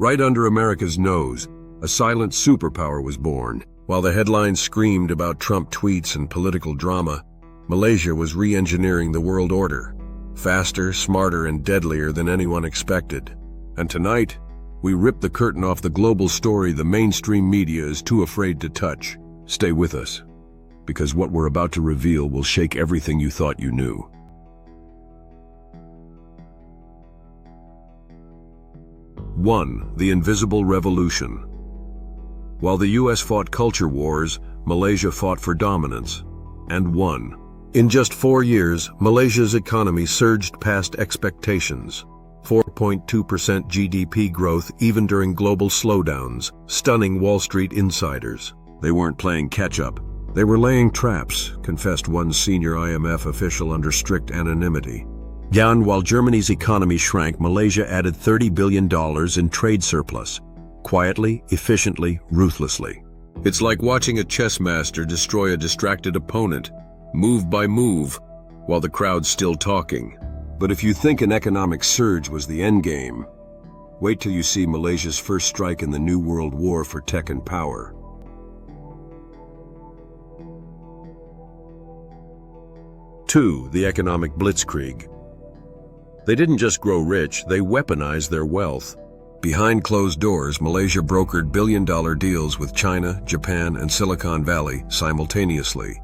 Right under America's nose, a silent superpower was born. While the headlines screamed about Trump tweets and political drama, Malaysia was re-engineering the world order. Faster, smarter, and deadlier than anyone expected. And tonight, we rip the curtain off the global story the mainstream media is too afraid to touch. Stay with us, because what we're about to reveal will shake everything you thought you knew. 1. The Invisible Revolution. While the US fought culture wars, Malaysia fought for dominance, and won. In just 4 years, Malaysia's economy surged past expectations. 4.2% GDP growth even during global slowdowns, stunning Wall Street insiders. They weren't playing catch-up. They were laying traps, confessed one senior IMF official under strict anonymity. While Germany's economy shrank, Malaysia added $30 billion in trade surplus. Quietly, efficiently, ruthlessly. It's like watching a chess master destroy a distracted opponent, move by move, while the crowd's still talking. But if you think an economic surge was the endgame, wait till you see Malaysia's first strike in the New World War for tech and power. 2. The Economic Blitzkrieg. They didn't just grow rich, they weaponized their wealth. Behind closed doors, Malaysia brokered billion-dollar deals with China, Japan, and Silicon Valley simultaneously,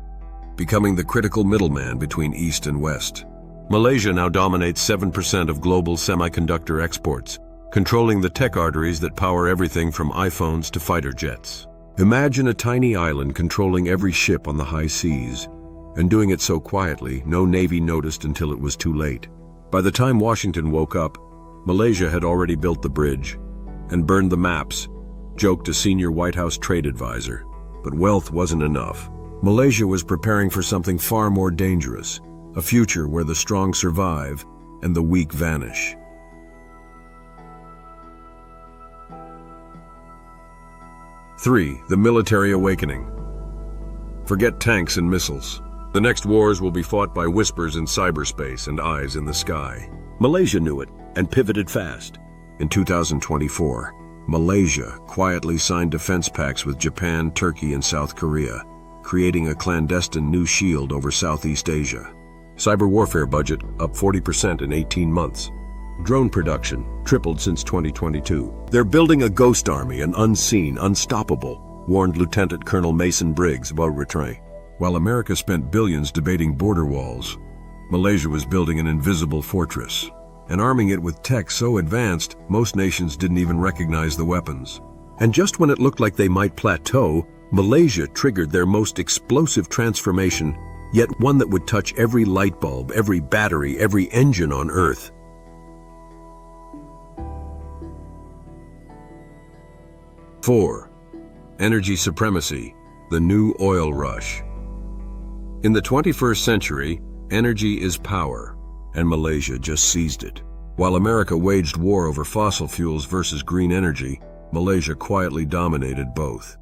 becoming the critical middleman between East and West. Malaysia now dominates 7% of global semiconductor exports, controlling the tech arteries that power everything from iPhones to fighter jets. Imagine a tiny island controlling every ship on the high seas, and doing it so quietly, no Navy noticed until it was too late. By the time Washington woke up, Malaysia had already built the bridge and burned the maps, joked a senior White House trade advisor. But wealth wasn't enough. Malaysia was preparing for something far more dangerous, a future where the strong survive and the weak vanish. 3. The Military Awakening. Forget tanks and missiles. The next wars will be fought by whispers in cyberspace and eyes in the sky. Malaysia knew it and pivoted fast. In 2024, Malaysia quietly signed defense pacts with Japan, Turkey, and South Korea, creating a clandestine new shield over Southeast Asia. Cyber warfare budget up 40% in 18 months. Drone production tripled since 2022. They're building a ghost army, an unseen, unstoppable, warned Lieutenant Colonel Mason Briggs of Retray. While America spent billions debating border walls, Malaysia was building an invisible fortress, and arming it with tech so advanced, most nations didn't even recognize the weapons. And just when it looked like they might plateau, Malaysia triggered their most explosive transformation, yet one that would touch every light bulb, every battery, every engine on Earth. 4. Energy supremacy, the new oil rush. In the 21st century, energy is power, and Malaysia just seized it. While America waged war over fossil fuels versus green energy, Malaysia quietly dominated both.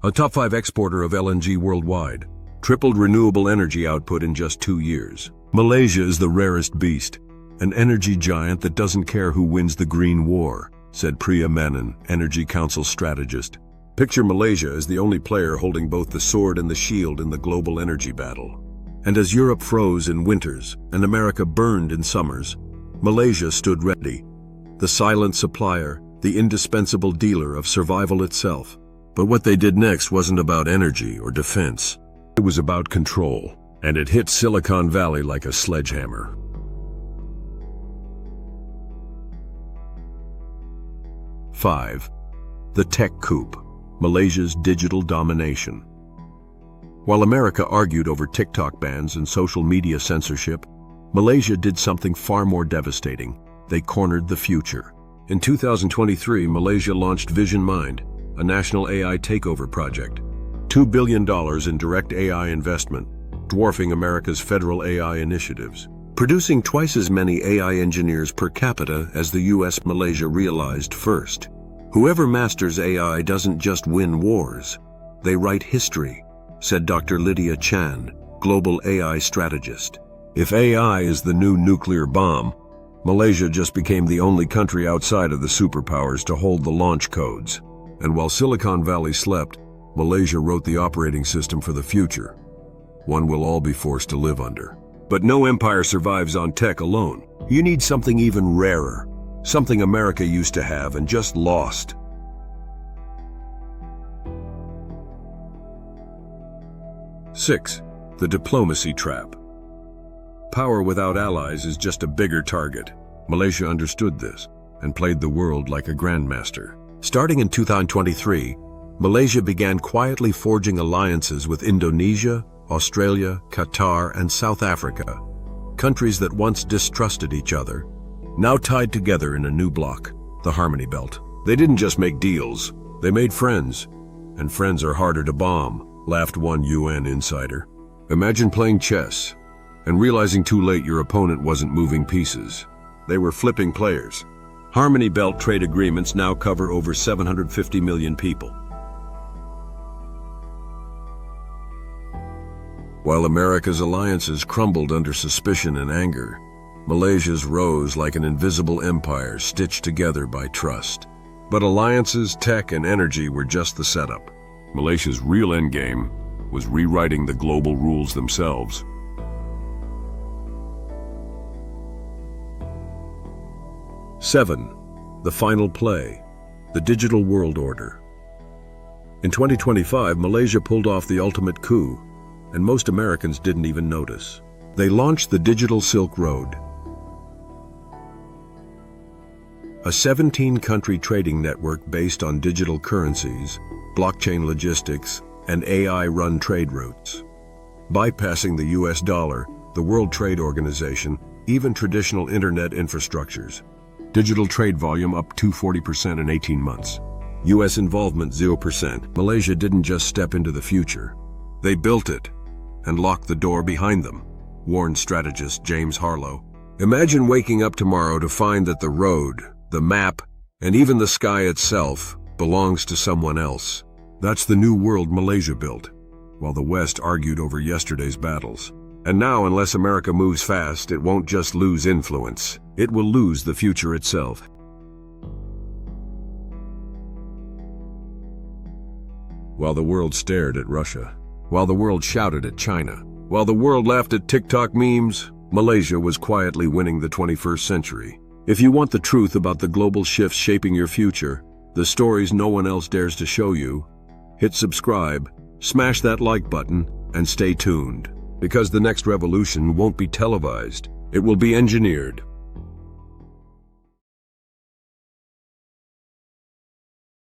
A top 5 exporter of LNG worldwide, tripled renewable energy output in just 2 years. Malaysia is the rarest beast, an energy giant that doesn't care who wins the green war, said Priya Menon, Energy Council strategist. Picture Malaysia as the only player holding both the sword and the shield in the global energy battle. And as Europe froze in winters and America burned in summers, Malaysia stood ready, the silent supplier, the indispensable dealer of survival itself. But what they did next wasn't about energy or defense. It was about control, and it hit Silicon Valley like a sledgehammer. 5. The tech coup. Malaysia's digital domination. While America argued over TikTok bans and social media censorship, Malaysia did something far more devastating. They cornered the future. In 2023, Malaysia launched Vision Mind, a national AI takeover project. $2 billion in direct AI investment, dwarfing America's federal AI initiatives. Producing twice as many AI engineers per capita as the US. Malaysia realized first. Whoever masters AI doesn't just win wars, they write history, said Dr. Lydia Chan, global AI strategist. If AI is the new nuclear bomb, Malaysia just became the only country outside of the superpowers to hold the launch codes. And while Silicon Valley slept, Malaysia wrote the operating system for the future. One we'll all be forced to live under. But no empire survives on tech alone. You need something even rarer. Something America used to have and just lost. Six, the diplomacy trap. Power without allies is just a bigger target. Malaysia understood this and played the world like a grandmaster. Starting in 2023, Malaysia began quietly forging alliances with Indonesia, Australia, Qatar, and South Africa, countries that once distrusted each other, now tied together in a new bloc, the Harmony Belt. They didn't just make deals, they made friends. And friends are harder to bomb, laughed one UN insider. Imagine playing chess and realizing too late your opponent wasn't moving pieces. They were flipping players. Harmony Belt trade agreements now cover over 750 million people. While America's alliances crumbled under suspicion and anger, Malaysia's rose like an invisible empire stitched together by trust. But alliances, tech, and energy were just the setup. Malaysia's real endgame was rewriting the global rules themselves. Seven, the final play, the digital world order. In 2025, Malaysia pulled off the ultimate coup, and most Americans didn't even notice. They launched the Digital Silk Road, a 17-country trading network based on digital currencies, blockchain logistics, and AI-run trade routes. Bypassing the US dollar, the World Trade Organization, even traditional internet infrastructures. Digital trade volume up 240% in 18 months. US involvement 0%. Malaysia didn't just step into the future. They built it and locked the door behind them, warned strategist James Harlow. Imagine waking up tomorrow to find that the road, the map, and even the sky itself belongs to someone else. That's the new world Malaysia built, while the West argued over yesterday's battles. And now, unless America moves fast, it won't just lose influence. It will lose the future itself. While the world stared at Russia, while the world shouted at China, while the world laughed at TikTok memes, Malaysia was quietly winning the 21st century. If you want the truth about the global shifts shaping your future, the stories no one else dares to show you, hit subscribe, smash that like button, and stay tuned. Because the next revolution won't be televised. It will be engineered.